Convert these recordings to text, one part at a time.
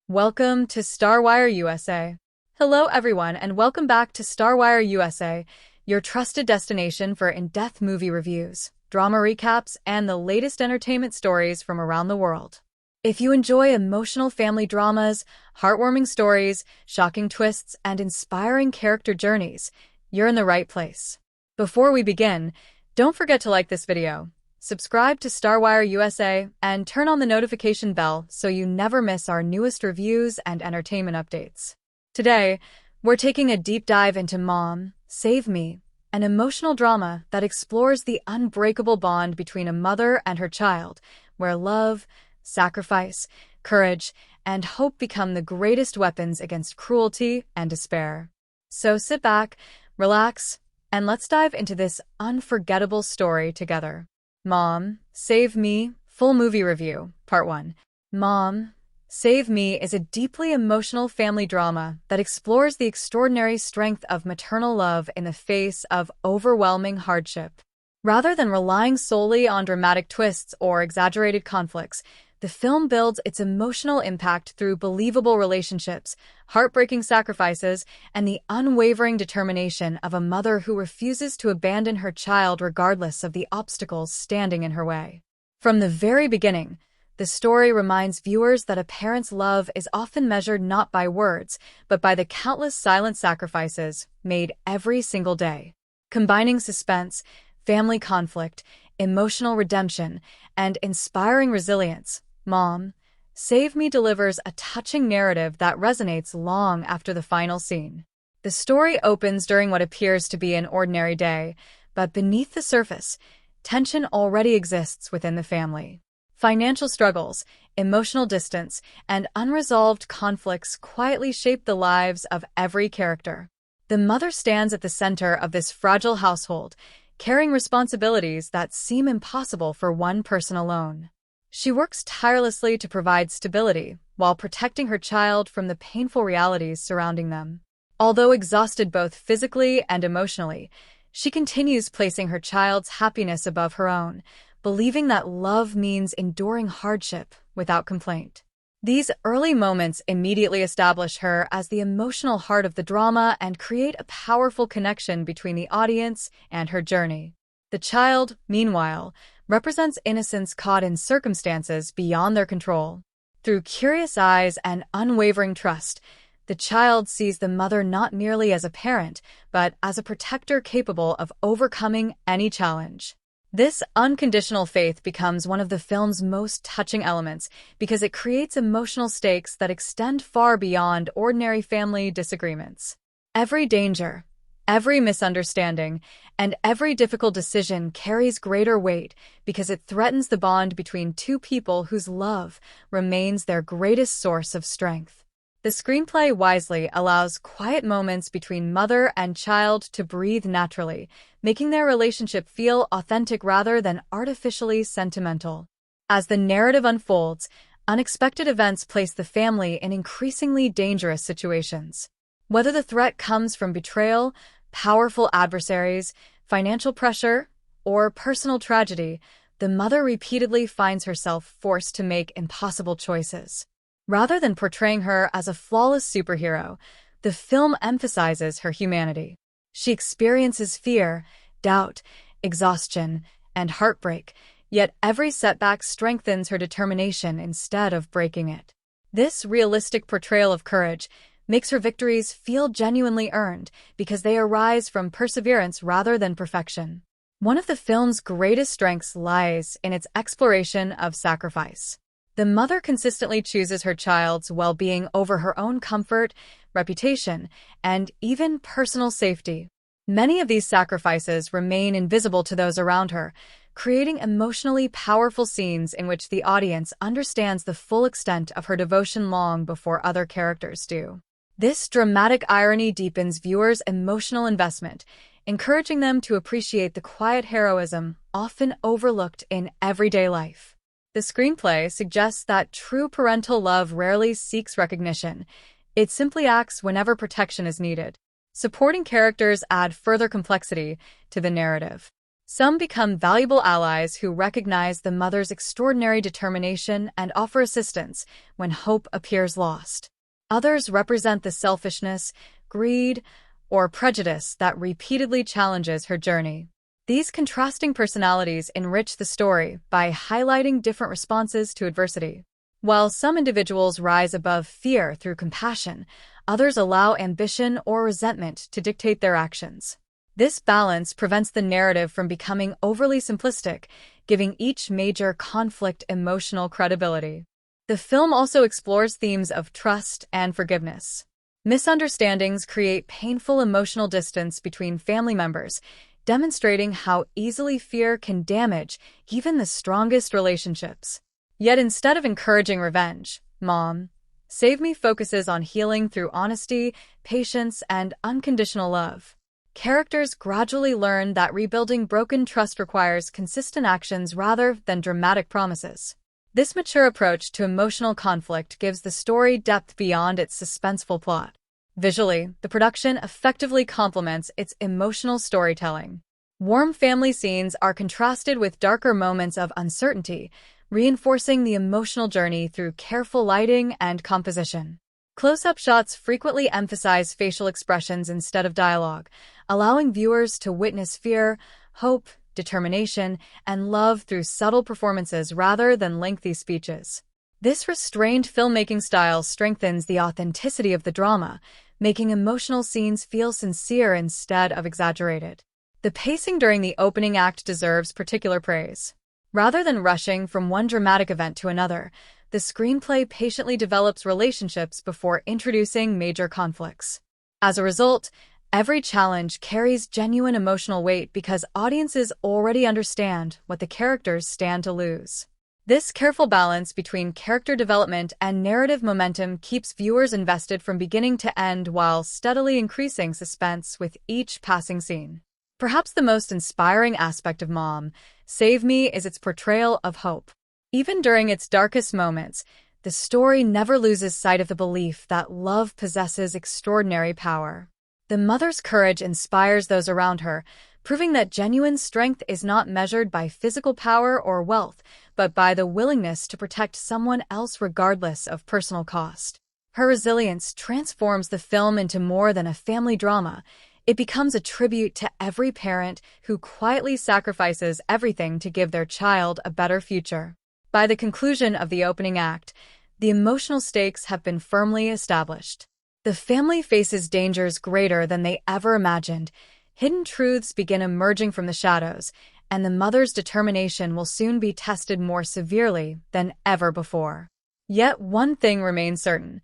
Welcome to StarWire USA. Hello everyone and welcome back to StarWire USA, your trusted destination for in-depth movie reviews, drama recaps, and the latest entertainment stories from around the world. If you enjoy emotional family dramas, heartwarming stories, shocking twists, and inspiring character journeys, you're in the right place. Before we begin, don't forget to like this video, subscribe to StarWire USA, and turn on the notification bell so you never miss our newest reviews and entertainment updates. Today, we're taking a deep dive into Mom, Save Me, an emotional drama that explores the unbreakable bond between a mother and her child, where love, sacrifice, courage, and hope become the greatest weapons against cruelty and despair. So sit back, relax, and let's dive into this unforgettable story together. Mom, Save Me, Full Movie Review, Part 1. Mom, Save Me is a deeply emotional family drama that explores the extraordinary strength of maternal love in the face of overwhelming hardship. Rather than relying solely on dramatic twists or exaggerated conflicts, the film builds its emotional impact through believable relationships, heartbreaking sacrifices, and the unwavering determination of a mother who refuses to abandon her child regardless of the obstacles standing in her way. From the very beginning, the story reminds viewers that a parent's love is often measured not by words, but by the countless silent sacrifices made every single day. Combining suspense, family conflict, emotional redemption, and inspiring resilience, Mom, Save Me delivers a touching narrative that resonates long after the final scene. The story opens during what appears to be an ordinary day, but beneath the surface, tension already exists within the family. Financial struggles, emotional distance, and unresolved conflicts quietly shape the lives of every character. The mother stands at the center of this fragile household, carrying responsibilities that seem impossible for one person alone. She works tirelessly to provide stability while protecting her child from the painful realities surrounding them. Although exhausted both physically and emotionally, she continues placing her child's happiness above her own, believing that love means enduring hardship without complaint. These early moments immediately establish her as the emotional heart of the drama and create a powerful connection between the audience and her journey. The child, meanwhile, represents innocence caught in circumstances beyond their control. Through curious eyes and unwavering trust, the child sees the mother not merely as a parent, but as a protector capable of overcoming any challenge. This unconditional faith becomes one of the film's most touching elements because it creates emotional stakes that extend far beyond ordinary family disagreements. Every danger, every misunderstanding, and every difficult decision carries greater weight because it threatens the bond between two people whose love remains their greatest source of strength. The screenplay wisely allows quiet moments between mother and child to breathe naturally, making their relationship feel authentic rather than artificially sentimental. As the narrative unfolds, unexpected events place the family in increasingly dangerous situations. Whether the threat comes from betrayal, powerful adversaries, financial pressure, or personal tragedy, the mother repeatedly finds herself forced to make impossible choices. Rather than portraying her as a flawless superhero, the film emphasizes her humanity. She experiences fear, doubt, exhaustion, and heartbreak, yet every setback strengthens her determination instead of breaking it. This realistic portrayal of courage makes her victories feel genuinely earned because they arise from perseverance rather than perfection. One of the film's greatest strengths lies in its exploration of sacrifice. The mother consistently chooses her child's well-being over her own comfort, reputation, and even personal safety. Many of these sacrifices remain invisible to those around her, creating emotionally powerful scenes in which the audience understands the full extent of her devotion long before other characters do. This dramatic irony deepens viewers' emotional investment, encouraging them to appreciate the quiet heroism often overlooked in everyday life. The screenplay suggests that true parental love rarely seeks recognition. It simply acts whenever protection is needed. Supporting characters add further complexity to the narrative. Some become valuable allies who recognize the mother's extraordinary determination and offer assistance when hope appears lost. Others represent the selfishness, greed, or prejudice that repeatedly challenges her journey. These contrasting personalities enrich the story by highlighting different responses to adversity. While some individuals rise above fear through compassion, others allow ambition or resentment to dictate their actions. This balance prevents the narrative from becoming overly simplistic, giving each major conflict emotional credibility. The film also explores themes of trust and forgiveness. Misunderstandings create painful emotional distance between family members, demonstrating how easily fear can damage even the strongest relationships. Yet instead of encouraging revenge, Mom, Save Me focuses on healing through honesty, patience, and unconditional love. Characters gradually learn that rebuilding broken trust requires consistent actions rather than dramatic promises. This mature approach to emotional conflict gives the story depth beyond its suspenseful plot. Visually, the production effectively complements its emotional storytelling. Warm family scenes are contrasted with darker moments of uncertainty, reinforcing the emotional journey through careful lighting and composition. Close-up shots frequently emphasize facial expressions instead of dialogue, allowing viewers to witness fear, hope, determination, and love through subtle performances rather than lengthy speeches. This restrained filmmaking style strengthens the authenticity of the drama, making emotional scenes feel sincere instead of exaggerated. The pacing during the opening act deserves particular praise. Rather than rushing from one dramatic event to another, the screenplay patiently develops relationships before introducing major conflicts. As a result, every challenge carries genuine emotional weight because audiences already understand what the characters stand to lose. This careful balance between character development and narrative momentum keeps viewers invested from beginning to end while steadily increasing suspense with each passing scene. Perhaps the most inspiring aspect of Mom, Save Me is its portrayal of hope. Even during its darkest moments, the story never loses sight of the belief that love possesses extraordinary power. The mother's courage inspires those around her, proving that genuine strength is not measured by physical power or wealth, but by the willingness to protect someone else regardless of personal cost. Her resilience transforms the film into more than a family drama. It becomes a tribute to every parent who quietly sacrifices everything to give their child a better future. By the conclusion of the opening act, the emotional stakes have been firmly established. The family faces dangers greater than they ever imagined. Hidden truths begin emerging from the shadows, and the mother's determination will soon be tested more severely than ever before. Yet one thing remains certain.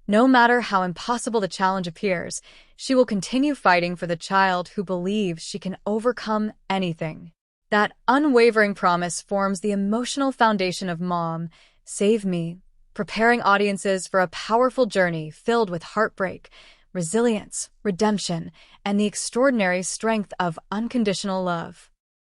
No matter how impossible the challenge appears, she will continue fighting for the child who believes she can overcome anything. That unwavering promise forms the emotional foundation of Mom, Save Me, preparing audiences for a powerful journey filled with heartbreak, resilience, redemption, and the extraordinary strength of unconditional love.